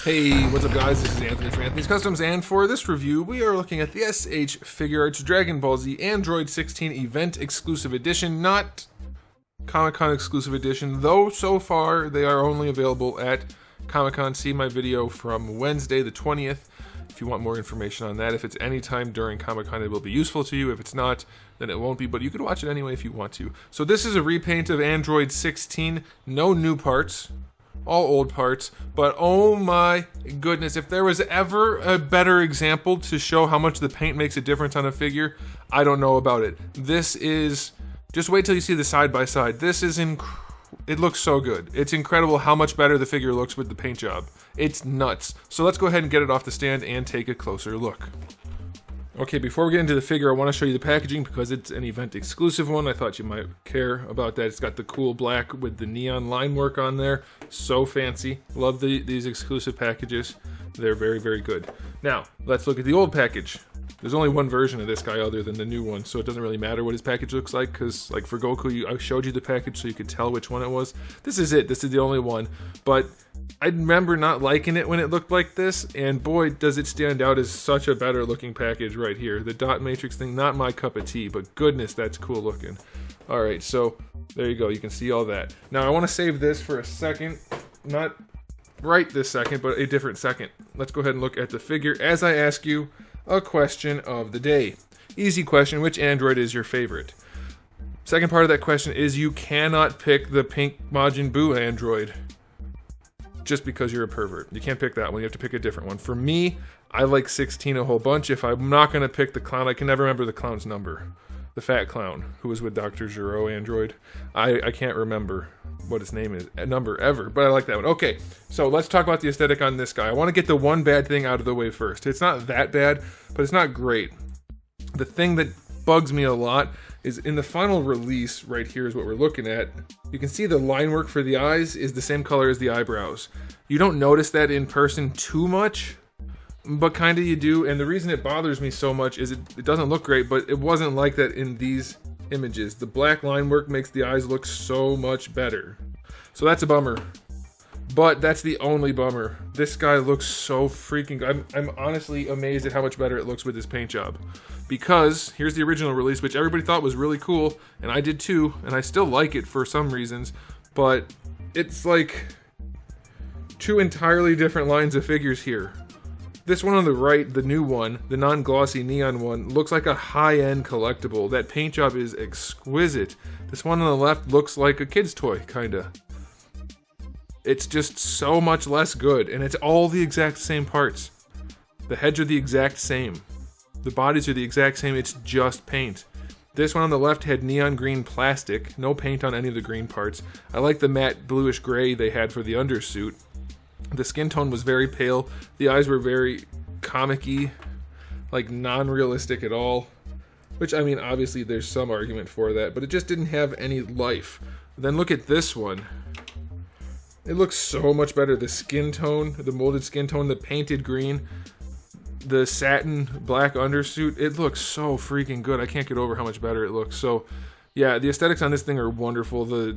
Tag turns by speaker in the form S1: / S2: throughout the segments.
S1: Hey, what's up guys, this is Anthony from Anthony's Customs, and for this review, we are looking at the SH Figuarts Dragon Ball Z Android 16 Event Exclusive Edition, not Comic-Con Exclusive Edition, though so far they are only available at Comic-Con. See my video from Wednesday the 20th if you want more information on that. If it's any time during Comic-Con, it will be useful to you. If it's not, then it won't be, but you can watch it anyway if you want to. So this is a repaint of Android 16, no new parts. All old parts, but oh my goodness, if there was ever a better example to show how much the paint makes a difference on a figure, I don't know about it. This is, just wait till you see the side by side. This is it looks so good. It's incredible how much better the figure looks with the paint job. It's nuts. So let's go ahead and get it off the stand and take a closer look. Okay, before we get into the figure, I want to show you the packaging because it's an event exclusive one. I thought you might care about that. It's got the cool black with the neon line work on there. So fancy. Love these exclusive packages. They're very, very good. Now, let's look at the old package. There's only one version of this guy other than the new one, so it doesn't really matter what his package looks like, because like for Goku, I showed you the package so you could tell which one it was. This is it. This is the only one. But I remember not liking it when it looked like this, and boy, does it stand out as such a better looking package right here. The dot matrix thing, not my cup of tea, but goodness, that's cool looking. Alright, so there you go. You can see all that. Now, I want to save this for a second. Not right this second, but a different second. Let's go ahead and look at the figure as I ask you a question of the day. Easy question, which Android is your favorite? Second part of that question is you cannot pick the pink Majin Buu Android just because you're a pervert. You can't pick that one, you have to pick a different one. For me, I like 16 a whole bunch. If I'm not going to pick the clown, I can never remember the clown's number. The fat clown who was with Dr. Gero Android. I can't remember what his name is, number ever, but I like that one. Okay, so let's talk about the aesthetic on this guy. I want to get the one bad thing out of the way first. It's not that bad, but it's not great. The thing that bugs me a lot is in the final release, right here is what we're looking at. You can see the line work for the eyes is the same color as the eyebrows. You don't notice that in person too much, but kinda you do, and the reason it bothers me so much is it doesn't look great, but it wasn't like that in these images. The black line work makes the eyes look so much better. So that's a bummer. But that's the only bummer. This guy looks so freaking good. I'm honestly amazed at how much better it looks with this paint job. Because here's the original release, which everybody thought was really cool, and I did too, and I still like it for some reasons, but it's like two entirely different lines of figures here. This one on the right, the new one, the non-glossy neon one, looks like a high-end collectible. That paint job is exquisite. This one on the left looks like a kid's toy, kinda. It's just so much less good, and it's all the exact same parts. The heads are the exact same. The bodies are the exact same, it's just paint. This one on the left had neon green plastic, no paint on any of the green parts. I like the matte bluish gray they had for the undersuit. The skin tone was very pale, the eyes were very comic-y, like non-realistic at all. Which, I mean, obviously there's some argument for that, but it just didn't have any life. Then look at this one. It looks so much better. The skin tone, the molded skin tone, the painted green, the satin black undersuit, it looks so freaking good. I can't get over how much better it looks. So, yeah, the aesthetics on this thing are wonderful. The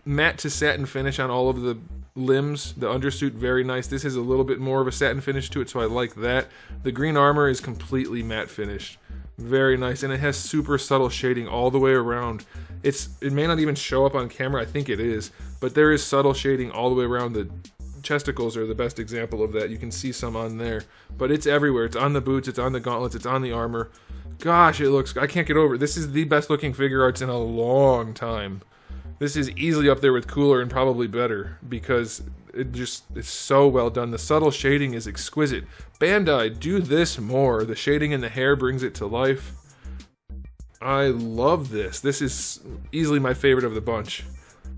S1: matte to satin finish on all of the limbs, the undersuit, very nice. This has a little bit more of a satin finish to it, so I like that. The green armor is completely matte finished. Very nice, and it has super subtle shading all the way around. It may not even show up on camera, I think it is, but there is subtle shading all the way around. The chesticles are the best example of that. You can see some on there, but it's everywhere. It's on the boots, it's on the gauntlets, it's on the armor. Gosh, it looks, I can't get over it. This is the best looking Figuarts in a long time. This is easily up there with cooler and probably better because it's so well done. The subtle shading is exquisite. Bandai, do this more. The shading in the hair brings it to life. I love this. This is easily my favorite of the bunch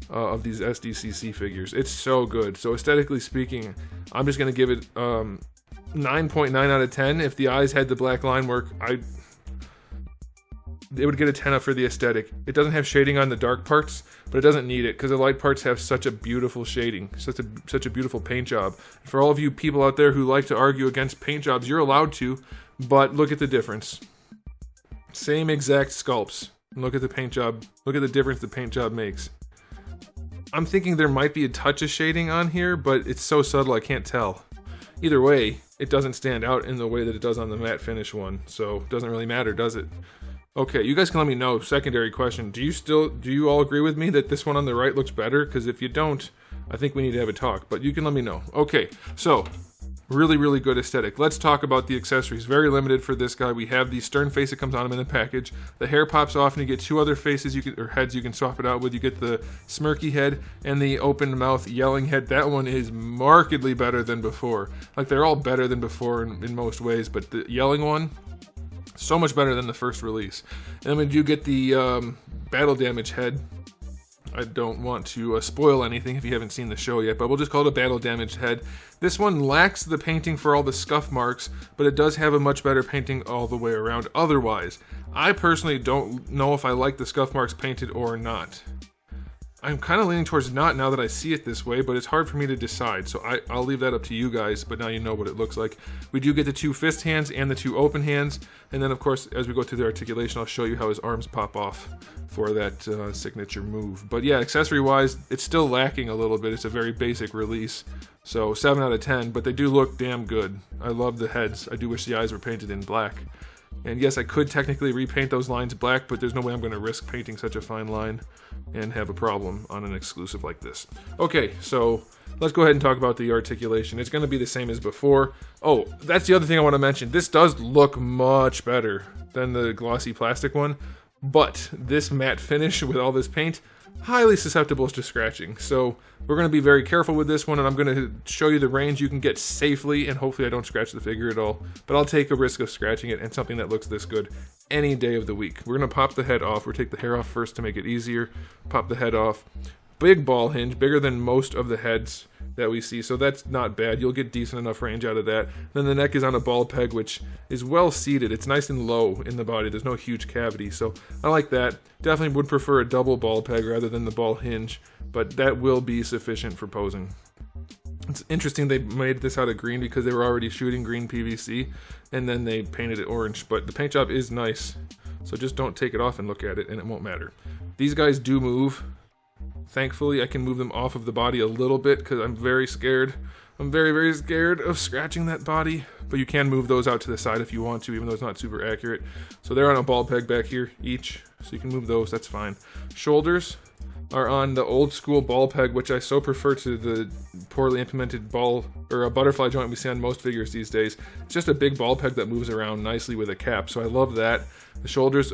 S1: of these SDCC figures. It's so good. So aesthetically speaking, I'm just going to give it 9.9 out of 10. If the eyes had the black line work, it would get a 10 up for the aesthetic. It doesn't have shading on the dark parts, but it doesn't need it because the light parts have such a beautiful shading, such a beautiful paint job. For all of you people out there who like to argue against paint jobs, you're allowed to, but look at the difference. Same exact sculpts. Look at the paint job. Look at the difference the paint job makes. I'm thinking there might be a touch of shading on here, but it's so subtle I can't tell. Either way, it doesn't stand out in the way that it does on the matte finish one, so it doesn't really matter, does it? Okay, you guys can let me know. Secondary question: do you all agree with me that this one on the right looks better? Because if you don't, I think we need to have a talk. But you can let me know. Okay, so really good aesthetic. Let's talk about the accessories. Very limited for this guy. We have the stern face that comes on him in the package. The hair pops off, and you get two other faces or heads you can swap it out with. You get the smirky head and the open mouth yelling head. That one is markedly better than before. Like, they're all better than before in most ways, but the yelling one, so much better than the first release. And then we do get the battle damage head. I don't want to spoil anything if you haven't seen the show yet, but we'll just call it a battle damaged head. This one lacks the painting for all the scuff marks, but it does have a much better painting all the way around otherwise. I personally don't know if I like the scuff marks painted or not. I'm kind of leaning towards not now that I see it this way, but it's hard for me to decide, so I'll leave that up to you guys, but now you know what it looks like. We do get the two fist hands and the two open hands, and then of course as we go through the articulation I'll show you how his arms pop off for that signature move. But yeah, accessory wise, it's still lacking a little bit. It's a very basic release, so 7 out of 10, but they do look damn good. I love the heads. I do wish the eyes were painted in black. And yes, I could technically repaint those lines black, but there's no way I'm going to risk painting such a fine line and have a problem on an exclusive like this. Okay, so let's go ahead and talk about the articulation. It's going to be the same as before. Oh, that's the other thing I want to mention. This does look much better than the glossy plastic one, but this matte finish with all this paint, highly susceptible to scratching. So we're going to be very careful with this one, and I'm going to show you the range you can get safely, and hopefully I don't scratch the figure at all. But I'll take a risk of scratching it and something that looks this good any day of the week. We're going to pop the head off. We'll take the hair off first to make it easier. Pop the head off. Big ball hinge, bigger than most of the heads that we see, so that's not bad. You'll get decent enough range out of that. Then the neck is on a ball peg, which is well seated. It's nice and low in the body. There's no huge cavity, so I like that. Definitely would prefer a double ball peg rather than the ball hinge, but that will be sufficient for posing. It's interesting they made this out of green because they were already shooting green PVC, and then they painted it orange, but the paint job is nice, so just don't take it off and look at it, and it won't matter. These guys do move. Thankfully, I can move them off of the body a little bit because I'm very scared. I'm very scared of scratching that body, but you can move those out to the side if you want to, even though it's not super accurate. So they're on a ball peg back here each, so you can move those, that's fine. Shoulders are on the old school ball peg, which I so prefer to the poorly implemented ball or a butterfly joint we see on most figures these days. It's just a big ball peg that moves around nicely with a cap, so I love that. The shoulders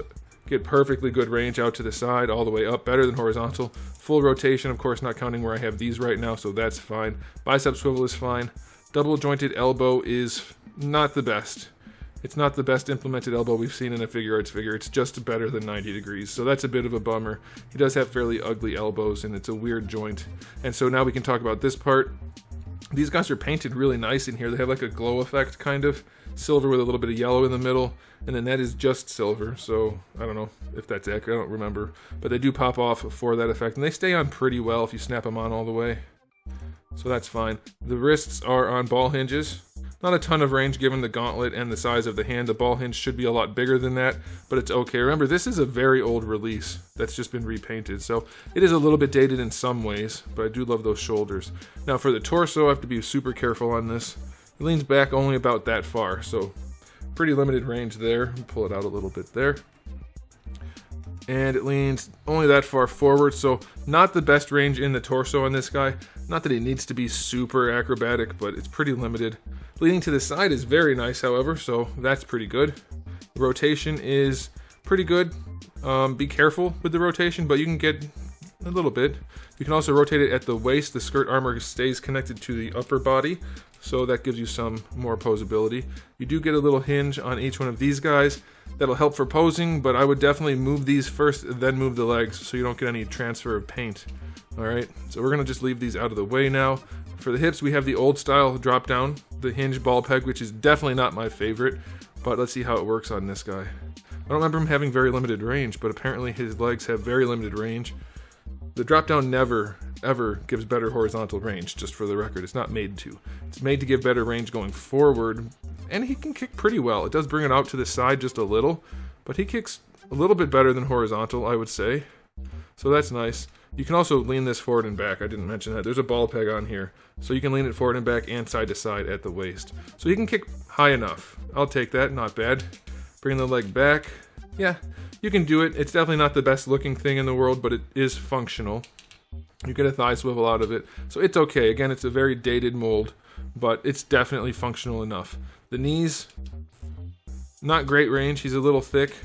S1: get perfectly good range out to the side, all the way up, better than horizontal. Full rotation, of course, not counting where I have these right now, so that's fine. Bicep swivel is fine. Double jointed elbow is not the best. It's not the best implemented elbow we've seen in a Figuarts figure. It's just better than 90 degrees, so that's a bit of a bummer. He does have fairly ugly elbows, and it's a weird joint. And so now we can talk about this part. These guys are painted really nice in here. They have like a glow effect, kind of. Silver with a little bit of yellow in the middle, and then that is just silver, so I don't know if that's accurate, I don't remember, but they do pop off for that effect, and they stay on pretty well if you snap them on all the way, so that's fine. The wrists are on ball hinges. Not a ton of range given the gauntlet and the size of the hand. The ball hinge should be a lot bigger than that, but it's okay. Remember, this is a very old release that's just been repainted, so it is a little bit dated in some ways, but I do love those shoulders. Now for the torso, I have to be super careful on this. It leans back only about that far, so pretty limited range there. Pull it out a little bit there. And it leans only that far forward, so not the best range in the torso on this guy. Not that he needs to be super acrobatic, but it's pretty limited. Leaning to the side is very nice, however, so that's pretty good. The rotation is pretty good. Be careful with the rotation, but you can get a little bit. You can also rotate it at the waist. The skirt armor stays connected to the upper body, so that gives you some more posability. You do get a little hinge on each one of these guys. That'll help for posing, but I would definitely move these first, then move the legs, so you don't get any transfer of paint. Alright, so we're going to just leave these out of the way now. For the hips, we have the old style drop down, the hinge ball peg, which is definitely not my favorite, but let's see how it works on this guy. I don't remember him having very limited range, but apparently his legs have very limited range. The drop down never, ever gives better horizontal range, just for the record. It's not made to. It's made to give better range going forward, and he can kick pretty well. It does bring it out to the side just a little, but he kicks a little bit better than horizontal, I would say. So that's nice. You can also lean this forward and back. I didn't mention that. There's a ball peg on here, so you can lean it forward and back and side to side at the waist. So you can kick high enough. I'll take that, not bad. Bring the leg back. Yeah, you can do it. It's definitely not the best looking thing in the world, but it is functional. You get a thigh swivel out of it, so it's okay. Again, it's a very dated mold, but it's definitely functional enough. The knees, not great range. He's a little thick.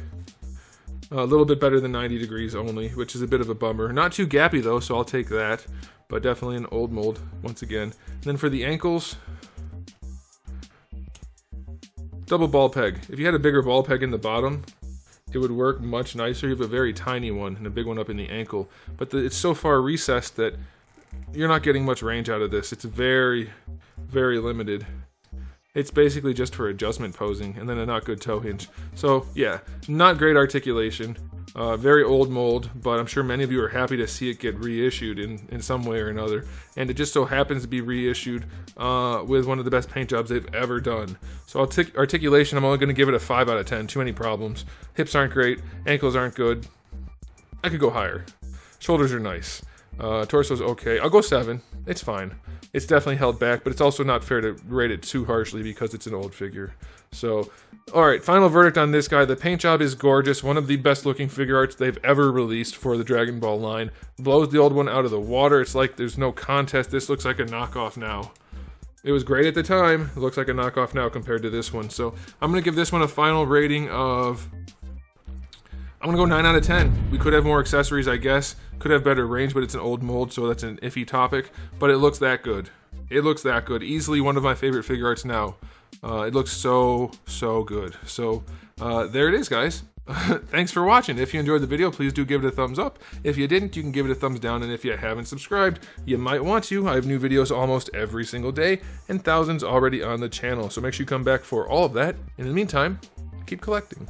S1: A little bit better than 90 degrees only, which is a bit of a bummer. Not too gappy though, so I'll take that. But definitely an old mold, once again. And then for the ankles, double ball peg. If you had a bigger ball peg in the bottom, it would work much nicer. You have a very tiny one and a big one up in the ankle. But it's so far recessed that you're not getting much range out of this. It's very, very limited. It's basically just for adjustment posing, and then a not good toe hinge. So yeah, not great articulation, very old mold, but I'm sure many of you are happy to see it get reissued in some way or another. And it just so happens to be reissued with one of the best paint jobs they've ever done. So articulation, I'm only going to give it a 5 out of 10, too many problems. Hips aren't great, ankles aren't good. I could go higher. Shoulders are nice. Torso's okay. I'll go 7. It's fine. It's definitely held back, but it's also not fair to rate it too harshly because it's an old figure. So, alright, final verdict on this guy. The paint job is gorgeous. One of the best looking Figuarts they've ever released for the Dragon Ball line. Blows the old one out of the water. It's like there's no contest. This looks like a knockoff now. It was great at the time. It looks like a knockoff now compared to this one. So, I'm going to give this one a final rating of... I'm going to go 9 out of 10. We could have more accessories, I guess. Could have better range, but it's an old mold, so that's an iffy topic. But it looks that good. It looks that good. Easily one of my favorite Figuarts now. It looks so, so good. So, there it is, guys. Thanks for watching. If you enjoyed the video, please do give it a thumbs up. If you didn't, you can give it a thumbs down. And if you haven't subscribed, you might want to. I have new videos almost every single day, and thousands already on the channel. So make sure you come back for all of that. In the meantime, keep collecting.